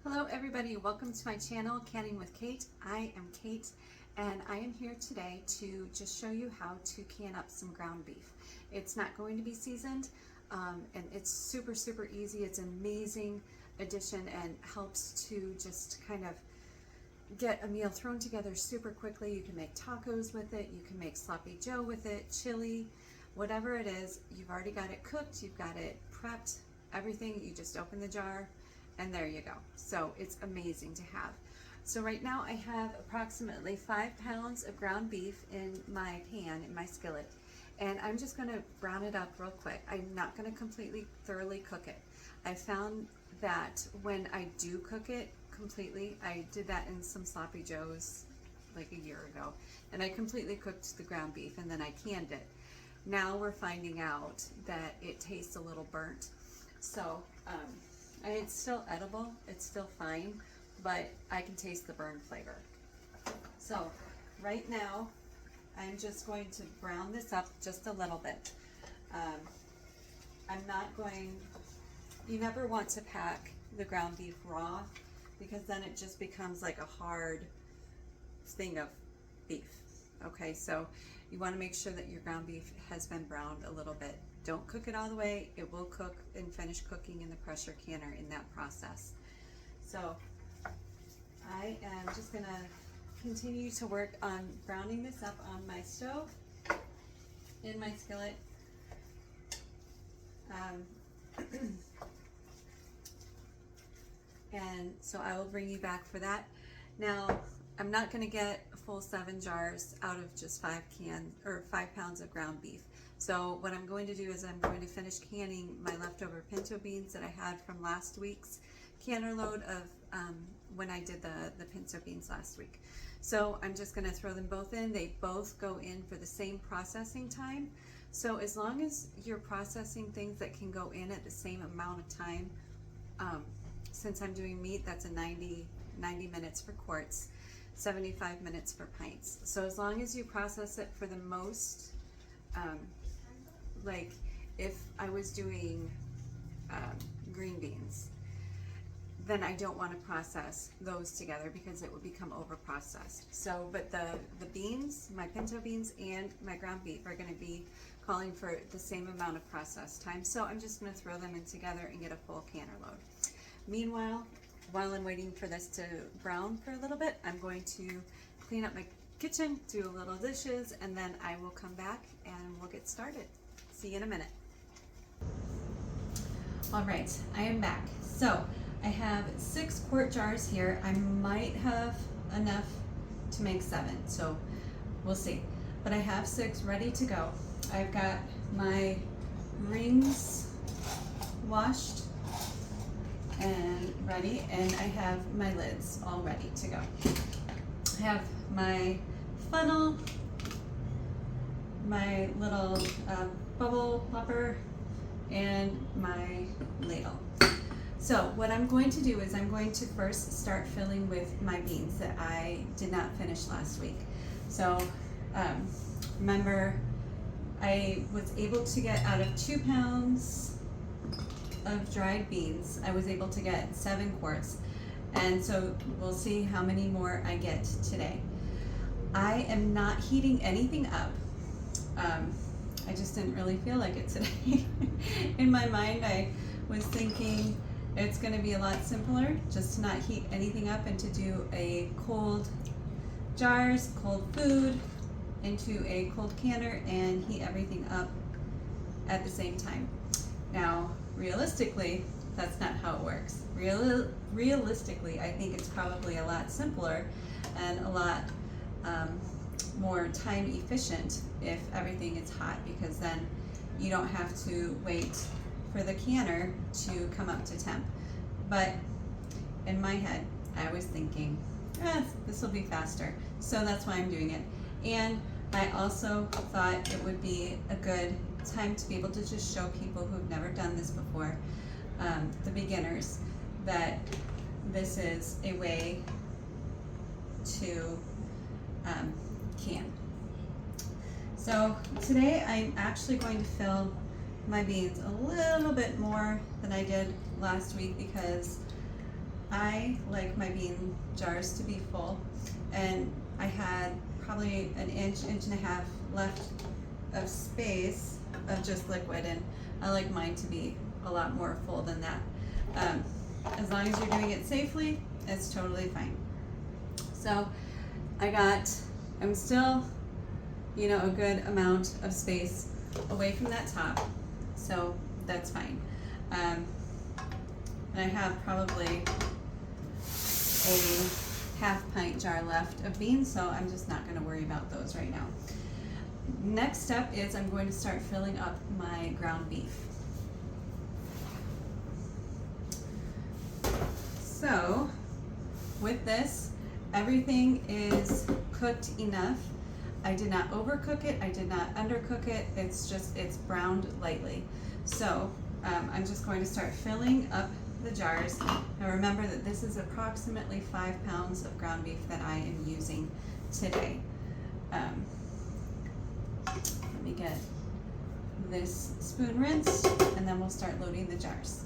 Hello everybody, welcome to my channel, Canning with Kate. I am Kate and I am here today to just show you how to can up some ground beef. It's not going to be seasoned and it's super easy. It's an amazing addition and helps to just kind of get a meal thrown together super quickly. You can make tacos with it, you can make sloppy joe with it, chili, whatever it is. You've already got it cooked, you've got it prepped, everything. You just open the jar and there you go. So it's amazing to have. So right now I have approximately 5 pounds of ground beef in my pan, in my skillet, and I'm just going to brown it up real quick. I'm not going to completely thoroughly cook it. I found that when I do cook it completely, I did that in some sloppy joes like a year ago, and I completely cooked the ground beef and then I canned it. Now we're finding out that it tastes a little burnt. So it's still edible, it's still fine, but I can taste the burn flavor. So right now, I'm just going to brown this up just a little bit. I'm not going, you never want to pack the ground beef raw because then it just becomes like a hard thing of beef. Okay, so you want to make sure that your ground beef has been browned a little bit. Don't cook it all the way. It will cook and finish cooking in the pressure canner in that process. So I am just going to continue to work on browning this up on my stove in my skillet. And so I will bring you back for that. Now, I'm not going to get a full 7 jars out of just 5 pounds of ground beef. So what I'm going to do is I'm going to finish canning my leftover pinto beans that I had from last week's canner load of when I did the pinto beans last week. So I'm just going to throw them both in. They both go in for the same processing time. So as long as you're processing things that can go in at the same amount of time, since I'm doing meat, that's a 90 minutes for quarts, 75 minutes for pints. So as long as you process it for the most, like if I was doing green beans, then I don't want to process those together because it would become over processed. So, but the beans, my pinto beans and my ground beef are going to be calling for the same amount of process time. So I'm just going to throw them in together and get a full canner load. Meanwhile, while I'm waiting for this to brown for a little bit, I'm going to clean up my kitchen, do a little dishes, and then I will come back and we'll get started. See you in a minute. All right, I am back. So I have 6 quart jars here. I might have enough to make 7, so we'll see. But I have 6 ready to go. I've got my rings washed and ready, and I have my lids all ready to go. I have my funnel, my little bubble popper, and my ladle. So what I'm going to do is I'm going to first start filling with my beans that I did not finish last week. So remember, I was able to get out of 2 pounds of dried beans, I was able to get 7 quarts, and so we'll see how many more I get today. I am not heating anything up. I just didn't really feel like it today. In my mind, I was thinking it's going to be a lot simpler just to not heat anything up and to do a cold jars, cold food into a cold canner and heat everything up at the same time. Now, realistically, that's not how it works. Realistically, I think it's probably a lot simpler and a lot more time efficient if everything is hot, because then you don't have to wait for the canner to come up to temp. But in my head, I was thinking, this will be faster. So that's why I'm doing it. And I also thought it would be a good time to be able to just show people who've never done this before, the beginners, that this is a way to can. So today I'm actually going to fill my beans a little bit more than I did last week because I like my bean jars to be full, and I had probably an inch and a half left of space of just liquid, and I like mine to be a lot more full than that. As long as you're doing it safely, it's totally fine. So I'm still, a good amount of space away from that top, so that's fine. And I have probably a half pint jar left of beans, so I'm just not going to worry about those right now. Next step is I'm going to start filling up my ground beef. So with this, everything is cooked enough. I did not overcook it, I did not undercook it, it's browned lightly. So I'm just going to start filling up the jars. Now remember that this is approximately 5 pounds of ground beef that I am using today. Let me get this spoon rinsed, and then we'll start loading the jars.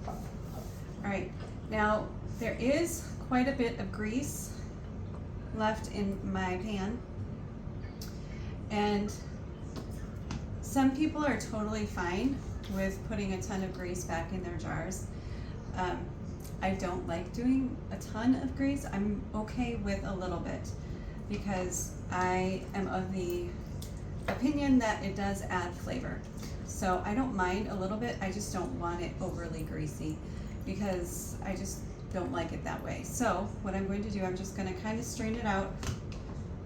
All right, now there is quite a bit of grease left in my pan, and some people are totally fine with putting a ton of grease back in their jars. I don't like doing a ton of grease. I'm okay with a little bit because I am of the opinion that it does add flavor. So I don't mind a little bit, I just don't want it overly greasy because I just don't like it that way. So what I'm going to do, I'm just going to kind of strain it out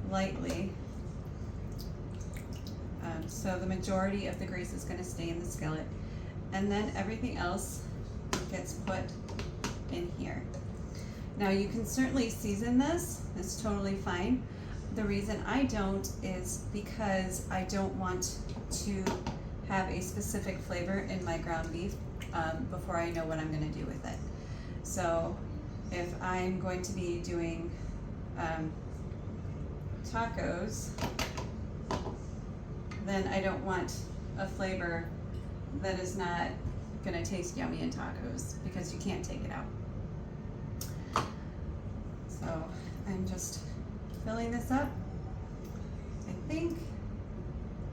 lightly. So the majority of the grease is going to stay in the skillet, and then everything else gets put in here. Now you can certainly season this, it's totally fine. The reason I don't is because I don't want to have a specific flavor in my ground beef before I know what I'm going to do with it. So if I'm going to be doing tacos, then I don't want a flavor that is not going to taste yummy in tacos because you can't take it out. So I'm just filling this up. I think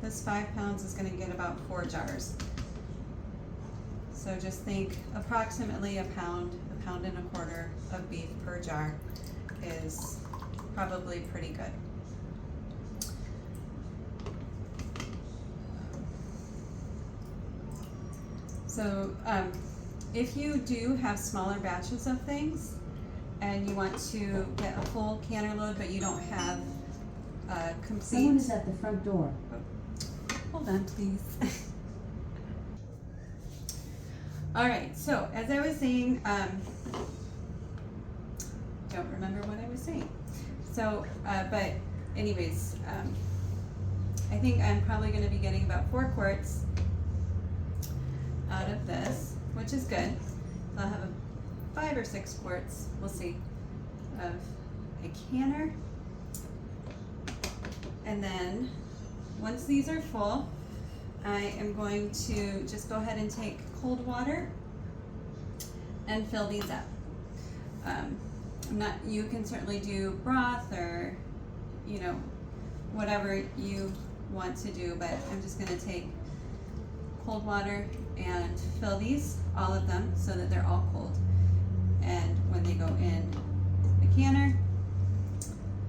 this 5 pounds is going to get about 4 jars. So just think approximately a pound and a quarter of beef per jar is probably pretty good. So if you do have smaller batches of things and you want to get a full canner load but you don't have complete... Someone is at the front door. Oh, hold on, please. All right, so as I was saying, don't remember what I was saying. So, but anyways, I think I'm probably going to be getting about 4 quarts out of this, which is good. I'll have 5 or 6 quarts, we'll see, of a canner. And then once these are full, I am going to just go ahead and take cold water and fill these up. You can certainly do broth or, whatever you want to do, but I'm just gonna take cold water and fill these, all of them, so that they're all cold. And when they go in the canner,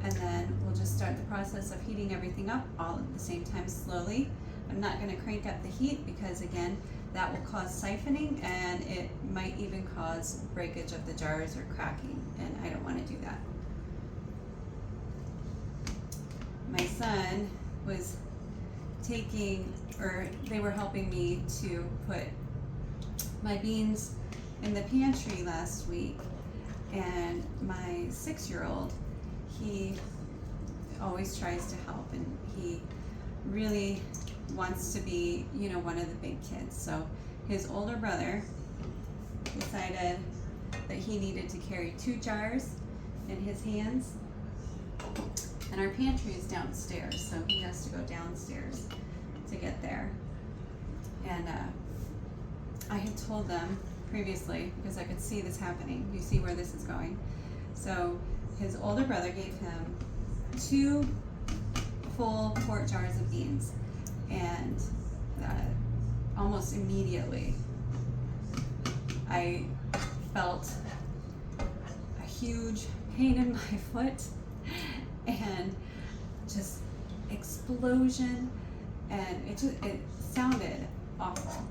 and then we'll just start the process of heating everything up all at the same time slowly. I'm not going to crank up the heat because, again, that will cause siphoning and it might even cause breakage of the jars or cracking, and I don't want to do that. My son was they were helping me to put my beans in the pantry last week, and my 6-year-old, he always tries to help, and he really wants to be, one of the big kids. So his older brother decided that he needed to carry 2 jars in his hands, and And our pantry is downstairs, so he has to go downstairs to get there. And I had told them previously, because I could see this happening. You see where this is going. So his older brother gave him 2 full quart jars of beans, and almost immediately I felt a huge pain in my foot and just explosion, and it sounded awful,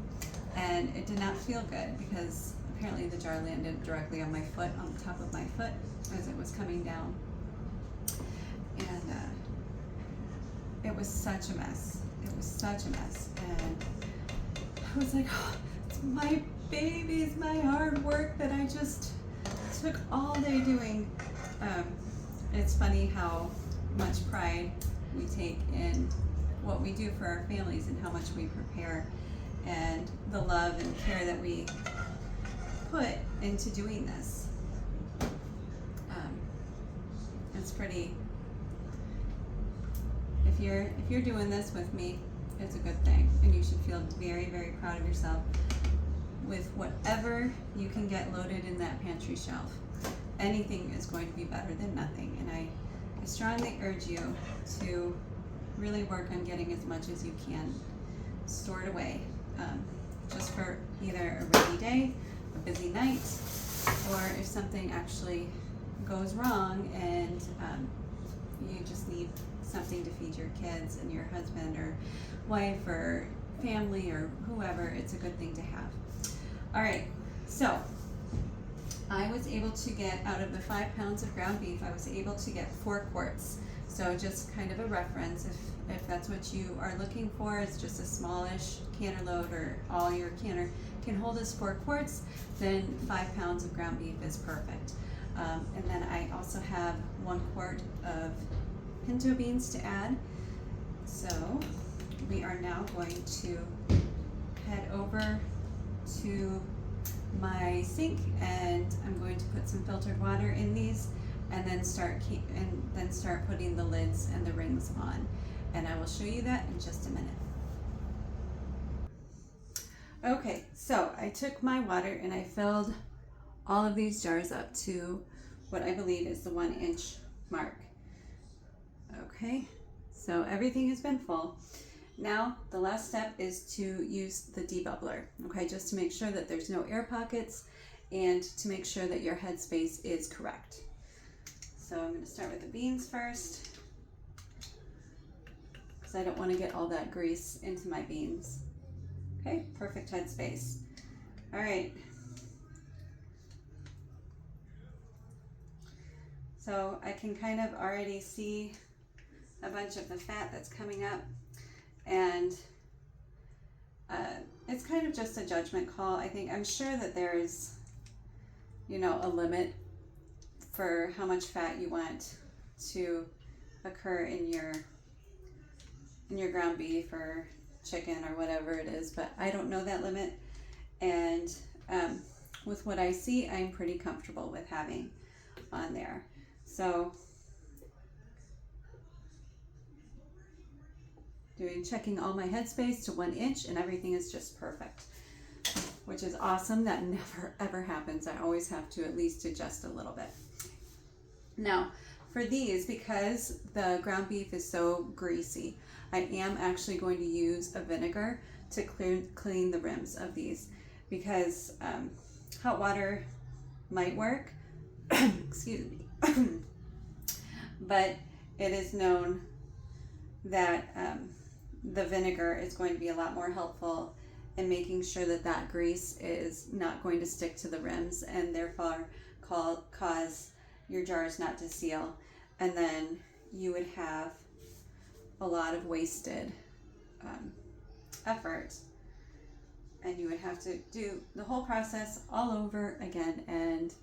and it did not feel good because apparently the jar landed directly on my foot, on the top of my foot as it was coming down. And it was such a mess. It was such a mess. And I was like, oh, it's my baby, it's my hard work that I just took all day doing. It's funny how much pride we take in what we do for our families and how much we prepare and the love and care that we put into doing this. It's pretty, if you're doing this with me, it's a good thing, and you should feel very, very proud of yourself with whatever you can get loaded in that pantry shelf. Anything is going to be better than nothing, and I strongly urge you to really work on getting as much as you can stored away, just for either a rainy day, a busy night, or if something actually goes wrong and you just need something to feed your kids and your husband or wife or family or whoever. It's a good thing to have. All right, so I was able to get, out of the 5 pounds of ground beef, I was able to get 4 quarts. So just kind of a reference, if that's what you are looking for, it's just a smallish canner load, or all your canner can hold is 4 quarts, then 5 pounds of ground beef is perfect. And then I also have 1 quart of pinto beans to add. So we are now going to head over to my sink, and I'm going to put some filtered water in these, and then start putting the lids and the rings on. And I will show you that in just a minute. Okay, so I took my water and I filled all of these jars up to what I believe is the 1 inch mark. Okay, so everything has been full. Now the last step is to use the debubbler, okay, just to make sure that there's no air pockets and to make sure that your headspace is correct. So I'm going to start with the beans first, because I don't want to get all that grease into my beans. Okay, perfect headspace. All right. So I can kind of already see a bunch of the fat that's coming up, and it's kind of just a judgment call. I'm sure that there's, a limit for how much fat you want to occur in your ground beef or chicken or whatever it is, but I don't know that limit, and with what I see, I'm pretty comfortable with having on there. So checking all my headspace to 1 inch, and everything is just perfect, which is awesome. That never ever happens. I always have to at least adjust a little bit. Now for these, because the ground beef is so greasy, I am actually going to use a vinegar to clean the rims of these, because hot water might work, excuse me, but it is known that the vinegar is going to be a lot more helpful in making sure that that grease is not going to stick to the rims, and therefore cause your jars not to seal, and then you would have a lot of wasted effort, and you would have to do the whole process all over again, and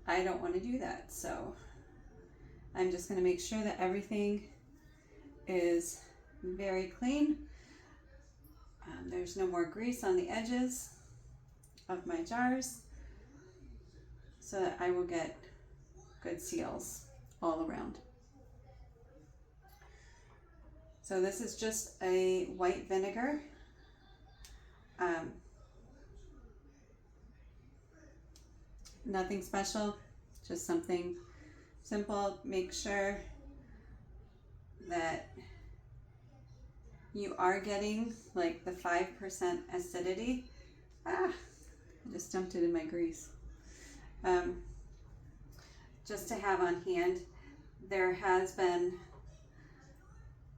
I don't want to do that. So I'm just going to make sure that everything is very clean. There's no more grease on the edges of my jars, so that I will get good seals all around. So this is just a white vinegar. Nothing special, just something simple. Make sure that you are getting like the 5% acidity. I just dumped it in my grease. Just to have on hand. There has been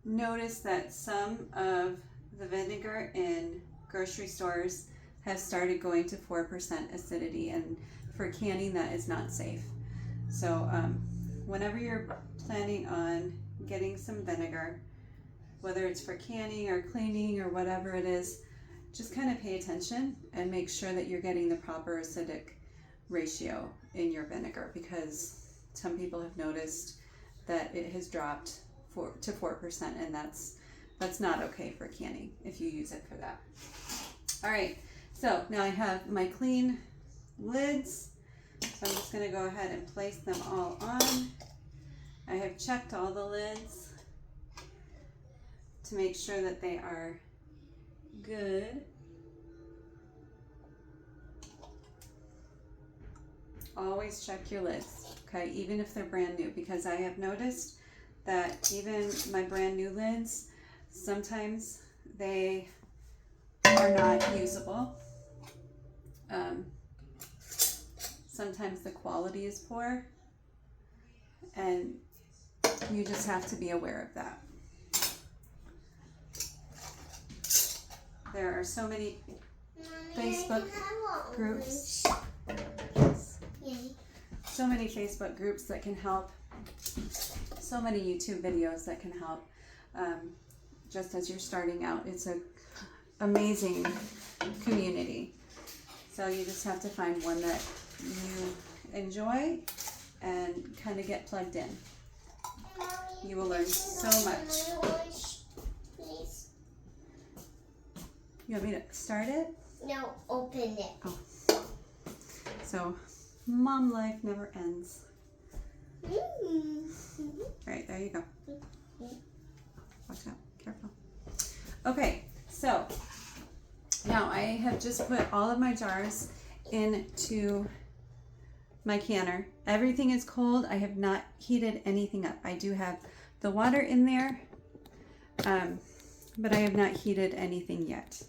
noticed that some of the vinegar in grocery stores have started going to 4% acidity, and for canning that is not safe. So whenever you're planning on getting some vinegar, whether it's for canning or cleaning or whatever it is, just kind of pay attention and make sure that you're getting the proper acidic ratio in your vinegar, because some people have noticed that it has dropped to 4%, and that's not okay for canning if you use it for that. All right, so now I have my clean lids, so I'm just going to go ahead and place them all on. I have checked all the lids to make sure that they are good. Always check your lids, okay, even if they're brand new, because I have noticed that even my brand new lids, sometimes they are not usable. Sometimes the quality is poor, and you just have to be aware of that. There are so many Facebook groups. So many Facebook groups that can help. So many YouTube videos that can help. Just as you're starting out, it's an amazing community. So you just have to find one that you enjoy and kind of get plugged in. You will learn so much. Please. You want me to start it? No, open it. Oh. So, mom life never ends. Right, there you go. Watch out, careful. Okay, so now I have just put all of my jars into my canner. Everything is cold. I have not heated anything up. I do have the water in there, but I have not heated anything yet.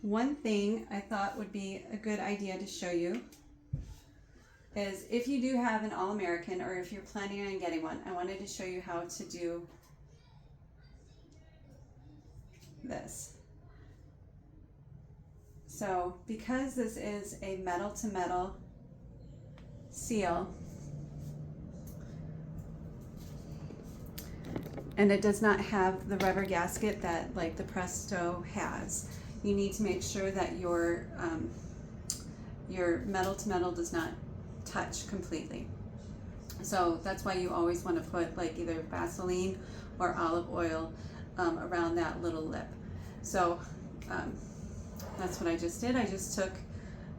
One thing I thought would be a good idea to show you is if you do have an All-American, or if you're planning on getting one, I wanted to show you how to do this. So because this is a metal-to-metal seal, and it does not have the rubber gasket that like the Presto has, you need to make sure that your metal-to-metal does not touch completely. So that's why you always want to put like either Vaseline or olive oil around that little lip. So that's what I just did. I just took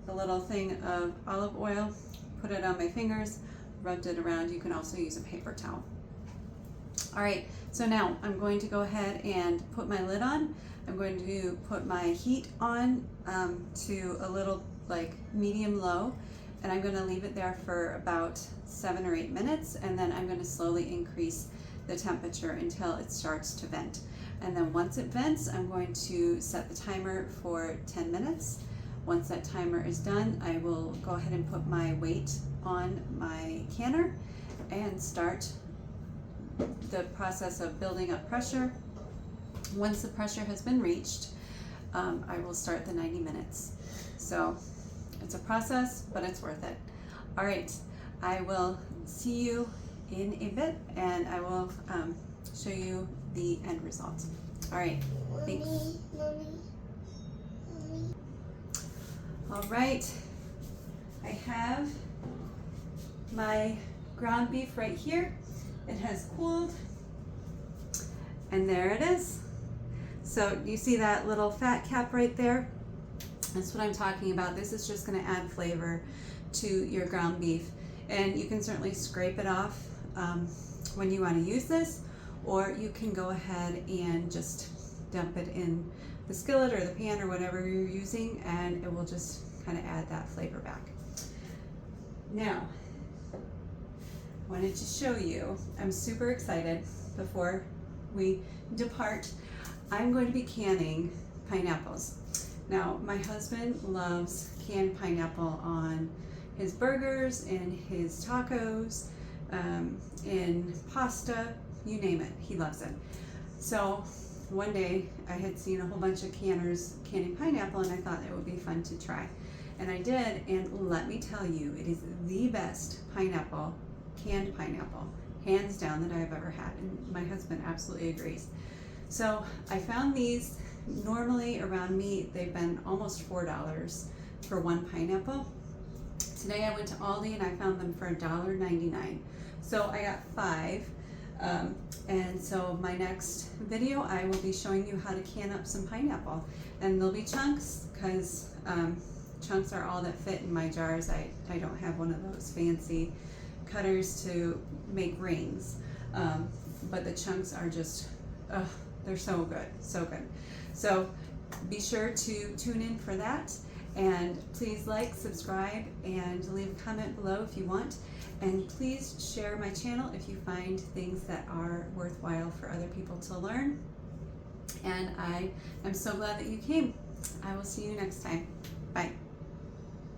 a little thing of olive oil, put it on my fingers, rubbed it around. You can also use a paper towel. All right, so now I'm going to go ahead and put my lid on. I'm going to put my heat on to a little like medium low, and I'm going to leave it there for about 7 or 8 minutes, and then I'm going to slowly increase the temperature until it starts to vent. And then once it vents, I'm going to set the timer for 10 minutes. Once that timer is done, I will go ahead and put my weight on my canner and start the process of building up pressure. Once the pressure has been reached, I will start the 90 minutes. So it's a process, but it's worth it. All right, I will see you in a bit, and I will show you the end result. All right, thanks. Mommy. All right, I have my ground beef right here. It has cooled, and there it is. So you see that little fat cap right there? That's what I'm talking about. This is just going to add flavor to your ground beef, and you can certainly scrape it off when you want to use this, or you can go ahead and just dump it in the skillet or the pan or whatever you're using, and it will just kind of add that flavor back. Now, I wanted to show you, I'm super excited before we depart. I'm going to be canning pineapples. Now, my husband loves canned pineapple on his burgers and his tacos, in pasta, you name it, he loves it. So one day I had seen a whole bunch of canners canning pineapple, and I thought it would be fun to try. And I did, and let me tell you, it is the best pineapple, canned pineapple, hands down, that I've ever had, and my husband absolutely agrees. So I found these. Normally around me they've been almost $4 for one pineapple. Today I went to Aldi and I found them for $1.99. So I got 5. And so my next video I will be showing you how to can up some pineapple, and there'll be chunks, because chunks are all that fit in my jars. I don't have one of those fancy cutters to make rings, but the chunks are just they're so good, so good. So be sure to tune in for that, and please like, subscribe, and leave a comment below if you want. And please share my channel if you find things that are worthwhile for other people to learn. And I am so glad that you came. I will see you next time. Bye.